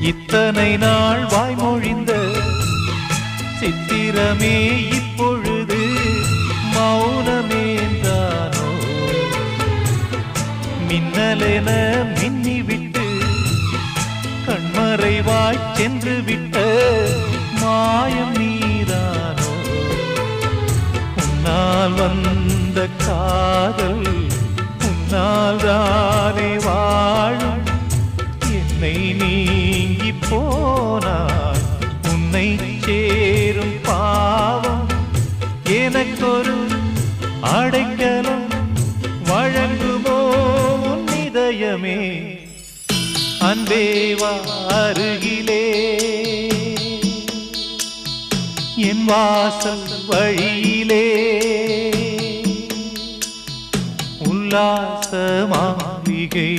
இத்தனை நாள் வாய்மொழிந்த சித்திரமே இப்பொழுது மௌனமேந்தானோ? மின்னலென மின்னிவிட்டு கண்மறைவாய் சென்று விட்ட மாயம் நீதானோ? உன்னால் வந்த காதல் உன்னால் தானே வாழும். என்னை நீங்கி போனார் உன்னை சேரும் பாவம். எனக்கொரு அடைக்கலம் வழங்குமோ உன் இதயமே? அன்பேவா அருகிலே என் வாசல் வழியிலே உல்லாச மாளிகை